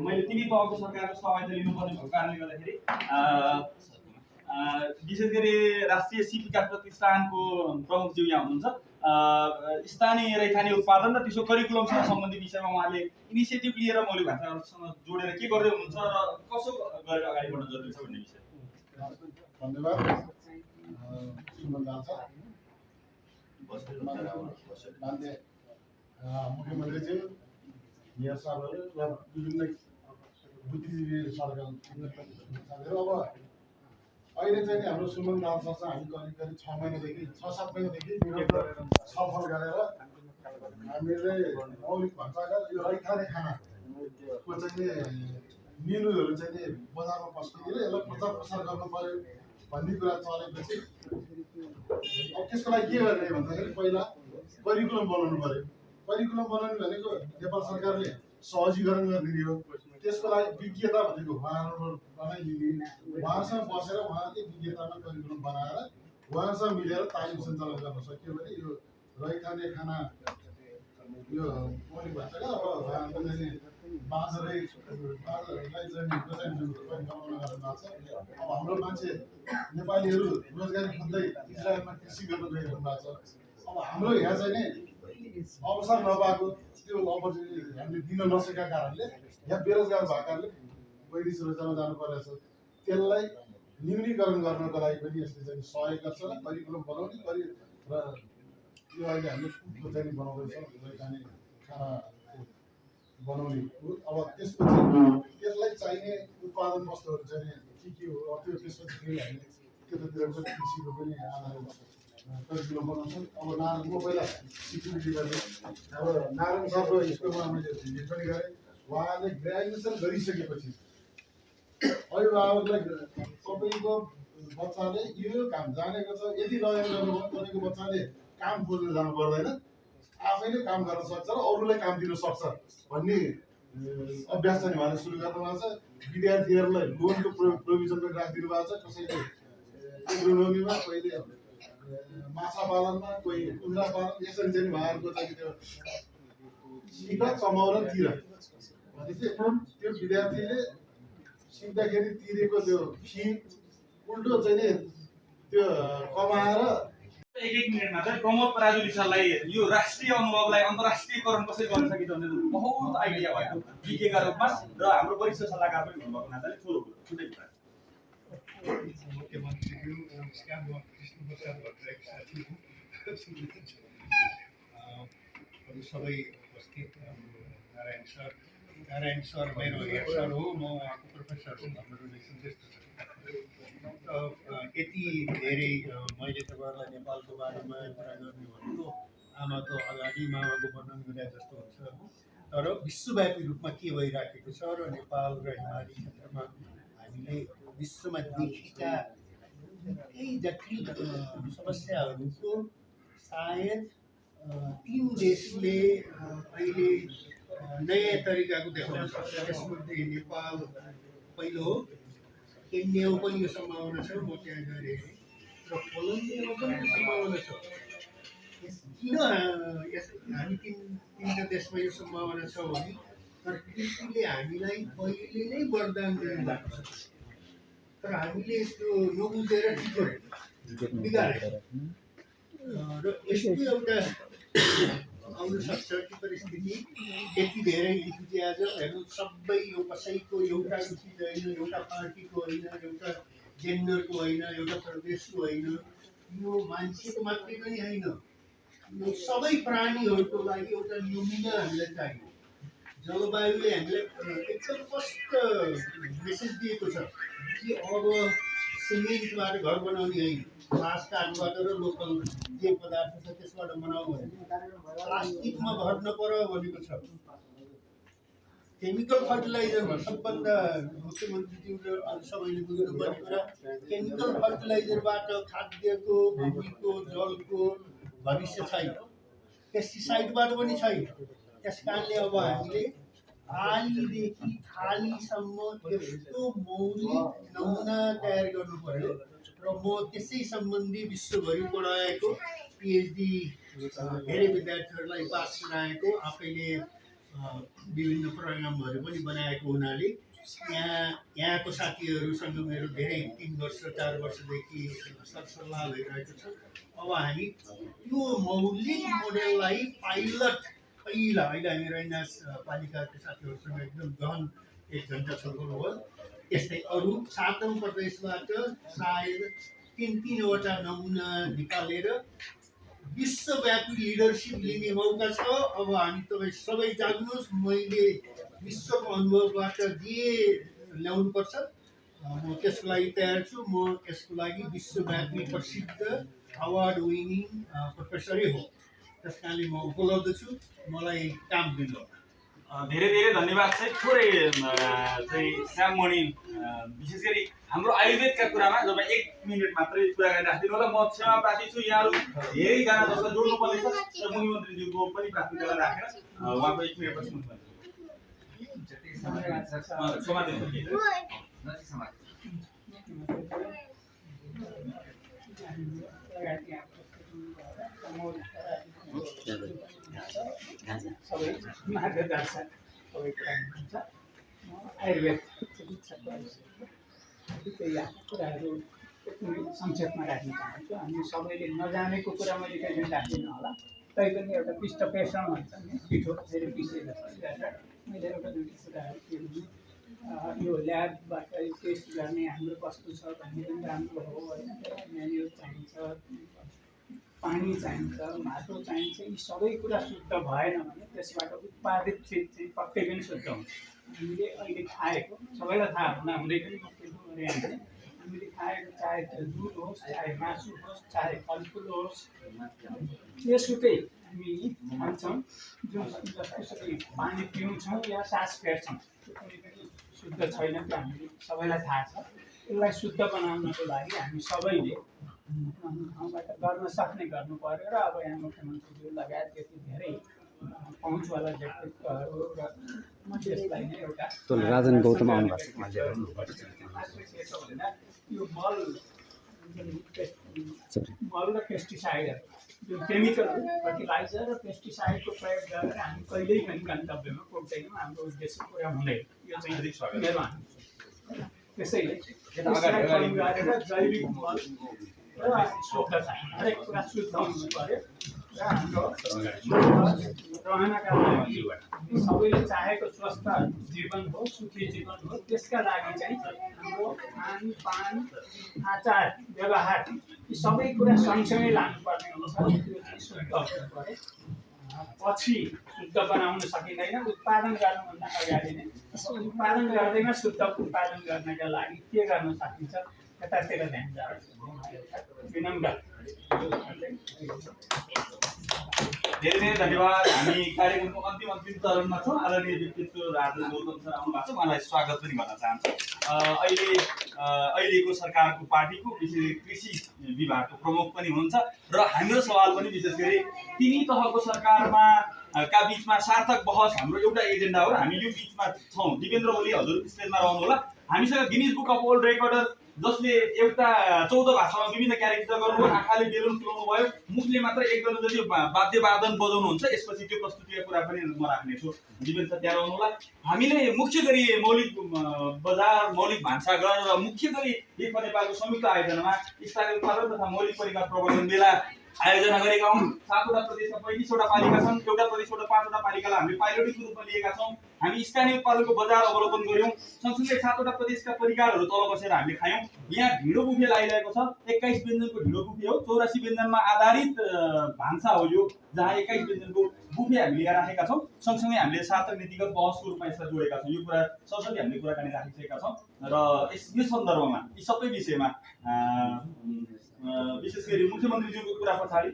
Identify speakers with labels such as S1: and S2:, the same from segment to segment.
S1: मैले तिनै तहको सरकारको सहायता लिनुपर्ने भएको कारणले गर्दाखेरि विशेष गरी राष्ट्रिय सिप विकास प्रतिष्ठानको प्रमुखज्यू यहाँ हुनुहुन्छ। स्थानीय रैथाने उत्पादन र त्यसको करिकुलमसँग सम्बन्धित विषयमा उहाँले इनिसिएटिभ लिएर मौलिक भाषासँग जोडेर के गर्दै हुनुहुन्छ र कसो गरेर अगाडि बढ्न जरुरी छ भन्ने विषय।
S2: धन्यवाद। मान्य मुख्यमन्त्रीज्यू, मेयर साहबहरू र विभिन्न बुद्धिजीवी साथीहरू, अब अहिले चाहिँ हाम्रो सुमन दाल चर्चा हामी करिब 6 महिनादेखि 6-7 महिनादेखि छलफल गरेर हामीले मौलिक भाषाका यो रैथाने खानाको चाहिँ मेनुहरू चाहिँ बजारमा पस्किदिएर यसलाई प्रचार प्रसार गर्नु पर्यो भन्ने कुरा चलेपछि अब त्यसको लागि के गर्ने भन्दाखेरि पहिला करिकुलम बनाउनु पर्यो। करिकुलम बनाउनु भनेको नेपाल सरकारले सहजीकरण गरिदिने हो। त्यसको लागि विज्ञता भनेको उहाँहरूलाई लिने, उहाँसँग बसेर उहाँले विज्ञतामा करिकुलम बनाएर उहाँसँग मिलेर तालिम सञ्चालन गर्न सक्यो भने यो रैथाने खाना यो मौलिक भाषाका अब उहाँको चाहिँ बाँझलाई चाहिँ बनाउन गरेर भएको छ। अब हाम्रो मान्छे नेपालीहरू रोजगारी खोज्दै इजरायलमा कृषि गर्न गइरहनु भएको छ। अब हाम्रो यहाँ चाहिँ नि अवसर नपाएको त्यो अपर्च्युनिटी हामीले दिन नसकेका कारणले यहाँ बेरोजगार भएकाले वैदेशिक रोजगारमा जानु परेको छ। त्यसलाई न्यूनीकरण गर्नको लागि पनि यसले चाहिँ सहयोग गर्छ र करिकुलम बनाउने र यो अहिले हामीले फुडको चाहिँ बनाउँदैछौँ रैथाने खाना बनाउने। अब त्यसपछि त्यसलाई चाहिने उत्पादन वस्तुहरू चाहिँ के हो, त्यो त्यसपछि फेरि हामीले त्यतातिर पनि कृषिको पनि आधारमा करिकुलम बनाउँछौँ। अब नारायण म पहिला सिक्युरिटी गर्ने अब नारायण सरको स्कुलमा मैले भिजिट पनि गरेँ। उहाँले ग्रेजुएसन गरिसकेपछि अभिभावकलाई तपाईँको बच्चाले यो काम जानेको छ, यदि लगन गर्नुभयो तपाईँको बच्चाले काम खोज्न जानु पर्दैन, आफैले काम गर्न सक्छ र अरूलाई काम दिन सक्छ भन्ने अभ्यास चाहिँ उहाँले सुरु गर्नुभएको छ। विद्यार्थीहरूलाई लोनको प्रोभिजन पनि राखिदिनु भएको छ। कसैले एग्रोनोमीमा, कहिले माछा पालनमा, कोही कुखुरा पालन, यसरी चाहिँ उहाँहरूको चाहिँ त्यो सिक कमाउनतिर भनेपछि त्यो विद्यार्थीले सिक्दाखेरि तिरेको त्यो फी उल्टो चाहिँ नि त्यो कमाएर
S1: एक मिनटमा चाहिँ प्रमोद पराजुली सरलाई यो राष्ट्रिय अनुभवलाई अन्तर्राष्ट्रियकरण कसरी गर्न सकिन्छ भने बहुत आइडिया भएको विज्ञका रूपमा र हाम्रो वरिष्ठ सल्लाहकार पनि हुनुभएको नाताले थोरै छुट्टै कुरा।
S3: मुख्यमन्त्रीज्यू नमस्कार, म कृष्ण प्रसाद भट्टराईको साथी हुँ। अरू सबै उपस्थित नारायण सर मेरो हेड सर हो, म उहाँको प्रोफेसर हुँ। हाम्रो रिलेसन त्यस्तो छ। यति धेरै मैले तपाईँहरूलाई नेपालको बारेमा कुरा गर्ने भनेको आमाको अगाडि मामाको वर्णन गरे जस्तो हुन्छ, तर विश्वव्यापी रूपमा के भइराखेको छ र नेपाल र हिमाली क्षेत्रमा हामीले विश्वमा देखेका केही जटिल समस्याहरूको सायद 3 देशले अहिले नयाँ तरिकाको देखाउन सक्छ। त्यसमध्ये नेपाल पहिलो हो। केन्यामा पनि यो सम्भावना छ, म त्यहाँ गएँ, र कोलम्बियामा पनि यो सम्भावना छ। किन हामी तिनवटा देशमा यो सम्भावना छ भने तर कृषिले हामीलाई पहिले नै वरदान दिनुभएको छ, तर हामीले त्यो नबुझेर बिगारे र यस्तो एउटा आउन सक्छ कि परिस्थिति यति धेरै इन्थुजियाजम हेर्नु सबै यो कसैको एउटा रुचि होइन, एउटा पार्टीको होइन, एउटा जेन्डरको होइन, एउटा प्रदेशको होइन, यो मान्छेको मात्रै पनि होइन, यो सबै प्राणीहरूको लागि एउटा न्युमिना हामीलाई चाहियो। जलवायुले हामीलाई एकदम स्पष्ट मेसेज दिएको छ कि अब सिमेन्टबाट घर बनाउने होइन, बाँस काठबाट र लोकल जे पदार्थ छ त्यसबाट बनाऊ भने प्लास्टिकमा भर नपर भनेको छ। केमिकल फर्टिलाइजरमा सबभन्दा मुख्यमन्त्रीज्यू र सबैले बुझ्नुपर्ने कुरा केमिकल फर्टिलाइजरबाट खाद्यको, भूमिको, जलको भविष्य छैन, पेस्टिसाइडबाट पनि छैन। त्यस कारणले अब हामीले आलीदेखि थालीसम्म यस्तो मौलिक नमुना तयार गर्नु पर्यो र म त्यसै सम्बन्धी विश्वभरि पढाएको पिएचडी धेरै विद्यार्थीहरूलाई पास गराएको, आफैले विभिन्न प्रोग्रामहरू पनि बनाएको हुनाले यहाँको साथीहरूसँग मेरो धेरै 3 वर्ष 4 वर्षदेखि सरसल्लाह भइरहेको छ। अब हामी त्यो मौलिक मोडेललाई पहिला अहिले हामी रैनास पालिकाको साथीहरूसँग एकदम गहन 1 घन्टा छलफल भयो। यस्तै अरू 7औं प्रदेशबाट सायद 3-3वटा नमुना निकालेर विश्वव्यापी लिडरसिप लिने मौका छ। अब हामी तपाईँ सबै जाग्नुहोस्, मैले विश्वको अनुभवबाट जे ल्याउनुपर्छ म त्यसको लागि तयार छु। म यसको लागि विश्वव्यापी प्रसिद्ध अवार्ड विनिङ प्रोफेसरै हो, त्यस कारणले म उपलब्ध छु, मलाई काम दिनु।
S1: धेरै धेरै धन्यवाद। थोरै श्याममणि विशेष गरी हाम्रो आयुर्वेदका कुरामा जब 1 मिनेट मात्रै कुराकानी राखिदिनु होला। म क्षमा प्रार्थी छु, यहाँहरू धेरैजना जसलाई जोड्नु पर्नेछ र मुख्यमन्त्रीज्यूको पनि प्राथमिकतालाई राखेर उहाँको 1 मिनेटपछि
S4: सबै मार्गदर्शन सबै कुरा हुन्छ। आयुर्वेद चिकित्साको त्यही कुराहरू संक्षेपमा राख्न चाहन्छु। हामी सबैले नजानेको कुरा मैले कहिले राख्दिनँ होला, तैपनि एउटा पिष्ट पेषण भन्छ नि, पिठो फेरि पिसे जस्तो गरेर मैले एउटा 2 कुराहरू के भने यो ल्याबबाट टेस्ट गर्ने हाम्रो कस्तो छ भन्ने पनि राम्रो हो होइन। म्यानुअल चाहिन्छ, पानी चाहिन्छ, माटो चाहिन्छ। यी सबै कुरा शुद्ध भएन भने त्यसबाट उत्पादित चिज चाहिँ पक्कै पनि शुद्ध हुन्छ। हामीले अहिले खाएको सबैलाई थाहा हुँदै पनि हामीले खाएको चाहे त्यो दुध होस्, चाहे मासु होस्, चाहे फलफुल होस्, यसुकै हामी खान्छौँ, जसरी पानी पिउँछौँ या सास फेर्छौँ, त्यो कुनै पनि शुद्ध छैन। त्यो हामीले सबैलाई थाहा छ। यसलाई शुद्ध बनाउनको लागि हामी सबैले ठाउँबाट गर्न सक्ने गर्नु पर्यो। र अब यहाँ मुख्यमन्त्रीज्यू लगायत यति धेरै पहुँचवाला व्यक्तित्वहरू र म त्यसलाई नै एउटा
S5: राजन गौतम आउनु भएको छ।
S4: यो मल र पेस्टिसाइडहरू, जुन केमिकल फर्टिलाइजर र पेस्टिसाइडको प्रयोग गरेर हामी कहिल्यै पनि गन्तव्यमा पुग्दैनौँ। हाम्रो उद्देश्य पुरा हुँदैन। यो चाहिँ मेरो त्यसैले त्यसलाई कम गरेर जैविक मल र शुद्ध चाहिन्छ। हरेक कुरा शुद्ध हुनु पर्यो र हाम्रो रहनका लागि सबैले चाहेको स्वस्थ जीवन हो, सुखी जीवन हो। त्यसका लागि चाहिँ हाम्रो खानपान, आचार व्यवहार यी सबै कुरा सँगसँगै लानुपर्ने हुन्छ। त्यो चाहिँ शुद्ध हुनु पर्यो। पछि शुद्ध बनाउन सकिँदैन। उत्पादन गर्नुभन्दा अगाडि नै उत्पादन गर्दैमा शुद्ध उत्पादन गर्नका लागि के गर्न सकिन्छ यतातिर ध्यान जाओस्। विनम्र
S1: धेरै धेरै धन्यवाद। हामी कार्यक्रमको अन्तिम चरणमा छौँ। आदरणीय व्यक्तित्व राजन गौतम सर आउनु भएको छ, उहाँलाई स्वागत पनि गर्न चाहन्छु। अहिलेको सरकारको पार्टीको विशेष गरी कृषि विभागको प्रमुख पनि हुनुहुन्छ र हाम्रो सवाल पनि विशेष गरी तिनी तहको सरकारमा का बीचमा सार्थक बहस हाम्रो एउटा एजेन्डा हो र हामी यो बीचमा छौँ। दिपेन्द्र ओली हजुर स्टेजमा रहनु होला। हामीसँग Guinness book of world recorder जसले एउटा 14 भाषामा विभिन्न क्यारेक्टर गर्नुभयो, आँखाले बेलुन फुलाउनु भयो, मुखले मात्र एक गर्नु जति वाद्यवादन बजाउनुहुन्छ। यसपछि त्यो प्रस्तुतिको कुरा पनि म राख्नेछु। दिपेन्द्र सर त्यहाँ आउनु होला। हामीले मुख्य गरी मौलिक बजार, मौलिक भान्साघर र मुख्य गरी एक नेपालको संयुक्त आयोजनामा स्थानीय उत्पादन तथा मौलिक परिकार प्रबन्धन मेला आयोजना गरेका हौँ। 7वटा प्रदेशका 35वटा पालिका छन्। एउटा प्रदेशबाट 5वटा पालिकालाई हामीले पाइलटिक रूपमा लिएका छौँ। हामी स्थानीय उत्पादनको बजार अवलोकन गऱ्यौँ। सँगसँगै 7वटा प्रदेशका परिकारहरू तल बसेर हामीले खायौँ। यहाँ ढिँडो बुफे लगाइरहेको छ। 21 व्यञ्जनको ढिँडो बुफे हो। 84 व्यञ्जनमा आधारित भान्सा हो यो, जहाँ 21 व्यञ्जनको बुफे हामी लिएर राखेका छौँ। सँगसँगै हामीले सार्थक नीतिगत बहसको रूपमा यसलाई जोडेका छौँ। यो कुरा सरसरी हामीले कुराकानी राखिसकेका छौँ र यो सन्दर्भमा यी सबै विषयमा विशेष गरी मुख्यमन्त्रीज्यूको कुरा पछाडि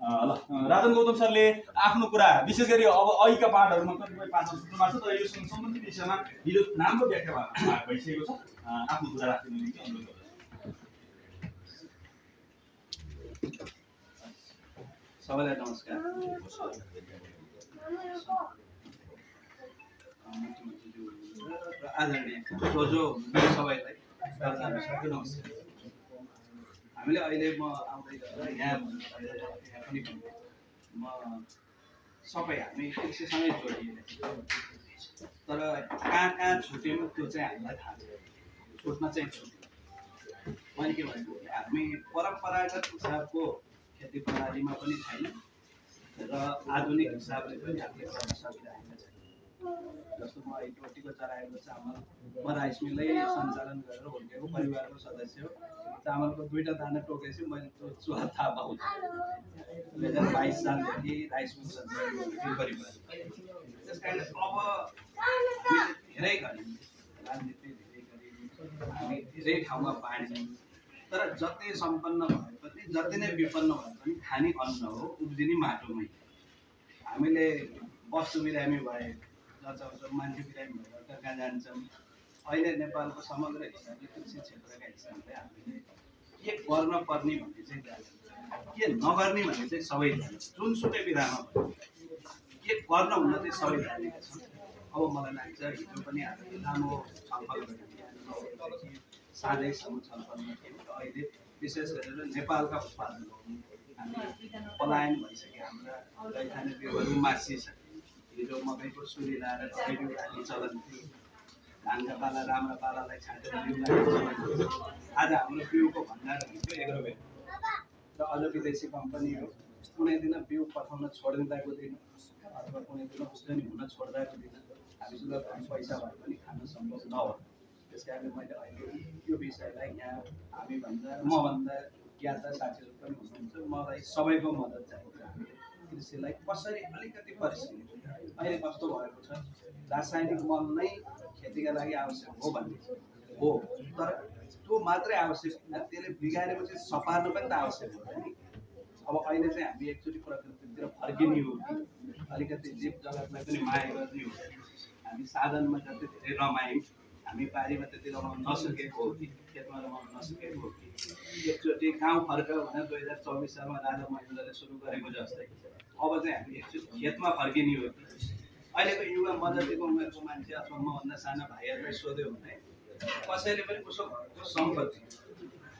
S1: ल राजन गौतम सरले आफ्नो कुरा विशेष गरी अब अहिलेका पाठहरूमा कतिपय पाठहरू सुन्नुभएको छ, तर यो सम्बन्धित विषयमा हिजो राम्रो व्याख्या भइसकेको छ। आफ्नो कुरा राख्दिनु निम्ति अनुरोध गर्छु।
S6: सबैलाई नमस्कार। आदरणीय जो सबैलाई नमस्कार। हामीले अहिले म आउँदै यहाँ पनि म सबै हामी कृषिसँगै जोडिएको तर कहाँ छुट्यौँ त्यो चाहिँ हामीलाई थाहा छ छुट्न चाहिँ छुट्यो मैले के भनेको हामी परम्परागत हिसाबको खेती प्रणालीमा पनि छैन र आधुनिक हिसाबले पनि हामीले गर्न सकिरहेका छैन जस्तो म अहिले रोटीको चराएको चामल म राइस मिलै सञ्चालन गरेर हुर्केको परिवारको सदस्य हो चामलको 2टा दाना टोकेपछि मैले त्यो स्वाद थाहा पाउँछु 2022 सालदेखि राइस मिल सञ्चालन गरेको परिवार त्यस कारण अब धेरै गरिन्छ राजनीति धेरै गरिन्छ हामी धेरै ठाउँमा बाँड्छौँ तर जति सम्पन्न भए पनि जति नै विपन्न भए पनि खाने अन्न हो उब्जिने माटोमै हामीले वस्तु बिरामी भए जचाउँछौँ मान्छे बिरामी भएर कहाँ कहाँ जान्छौँ अहिले नेपालको समग्र हिसाबले कृषि क्षेत्रका हिसाबले हामीले के गर्न पर्ने भन्ने चाहिँ के नगर्ने भन्ने चाहिँ सबै जुनसुकै विधामा के गर्न हुन चाहिँ सबै जानेका छौँ अब मलाई लाग्छ हिजो पनि हामीले लामो छलफल गऱ्यौँ साँझैसम्म छलफलमा थियौँ अहिले विशेष गरेर नेपालका उत्पादनहरू हामी पलायन भइसक्यो हाम्रा रैथाने बिउहरू मासिसक्यो हिजो मकैको सुली लाएर बिउ हाल्ने चलन थियो धानका पाला राम्रा पालालाई छाँटेर बिउ लाने चलन थियो आज हाम्रो बिउको भण्डार भनेको एग्रोभेट र अझ विदेशी कम्पनी हो कुनै दिन बिउ पठाउन छोडिदिँदाको दिन अथवा कुनै दिन उब्जनी हुन छोड्दाको दिन हामीसँग पैसा भए पनि खान सम्भव नहो त्यस कारणले मैले अहिले यो विषयलाई यहाँ हामीभन्दा मभन्दा ज्ञाता साथीहरू पनि हुनुहुन्छ मलाई सबैको मद्दत चाहिन्छ हामीले कृषिलाई कसरी अलिकति परिस्थिति अहिले कस्तो भएको छ रासायनिक मल नै खेतीका लागि आवश्यक हो भन्ने हो तर त्यो मात्रै आवश्यक होइन त्यसले बिगारेपछि सपार्नु पनि त आवश्यक हो नि अब अहिले चाहिँ हामी एकचोटि प्रकृतितिर फर्किने हो कि अलिकति जीव जगतलाई पनि माया गर्ने हो हामी साधनमा जति धेरै रमायौँ हामी बारीमा त्यति रमाउन नसकेको हो कि खेतमा रमाउन नसकेको हो कि एकचोटि गाउँ फर्क्यो भने 2024 सालमा राजा महेन्द्रले सुरु गरेको जस्तै अब चाहिँ हामी एकचोटि खेतमा फर्किने हो कि अहिलेको युवा म जतिको उमेरको मान्छे अथवा मभन्दा साना भाइहरूलाई सोध्यो भने कसैले पनि उसको घरको सम्पत्ति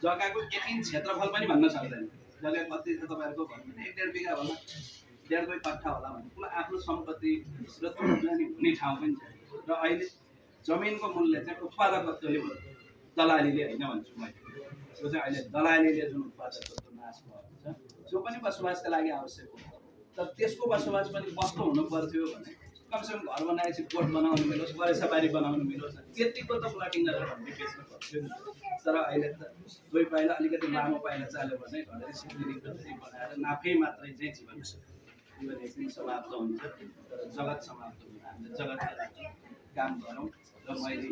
S6: जग्गाको 1 इन्च क्षेत्रफल पनि भन्न सक्दैन जग्गा कति छ तपाईँहरूको भन्नु 1.5 बिघा होला 1.5 कट्ठा होला भने ठुलो आफ्नो सम्पत्ति र हुने ठाउँ पनि छ र अहिले जमिनको मूल्य चाहिँ उत्पादकत्वले दलालीले होइन भन्छु मैले त्यो चाहिँ अहिले दलालीले जुन उत्पादकत्व नाश भएको छ जो पनि बसोबासका लागि आवश्यक हो तर त्यसको बसोबास पनि कस्तो हुनु पर्थ्यो भने कमसेकम घर बनाएपछि कोट बनाउनु मिलोस् बरेसाबारी बनाउनु मिलोस् त्यतिको त प्लटिङ गरेर भन्ने बेच्नु पर्थ्यो तर अहिले त 2 पाइला अलिकति लामो पाइला चाल्यो भने घरले सिक्री बनाएर नाफै मात्रै चाहिँ जीवन एकदिन समाप्त हुन्छ तर जगत समाप्त हुँदैन हामीले जगतलाई काम गरौँ र मैले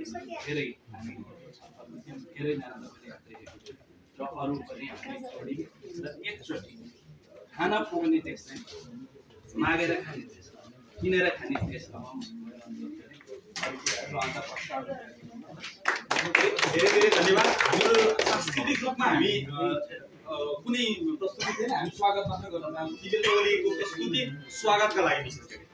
S6: धेरै हामी छलफलमा थियौँ धेरैजनालाई पनि देखेको छु र अरू पनि हामी जोडी र एकचोटि खाना पुग्ने देश चाहिँ मागेर खाने देश किनेर खाने देश
S1: धेरै धेरै धन्यवाद हाम्रो सांस्कृतिक रूपमा हामी कुनै प्रस्तुति थिएन हामी स्वागत मात्र गर्न चाहन्छौँ दिपेन्द्र ओलीको प्रस्तुति स्वागतका लागि विशेष गरी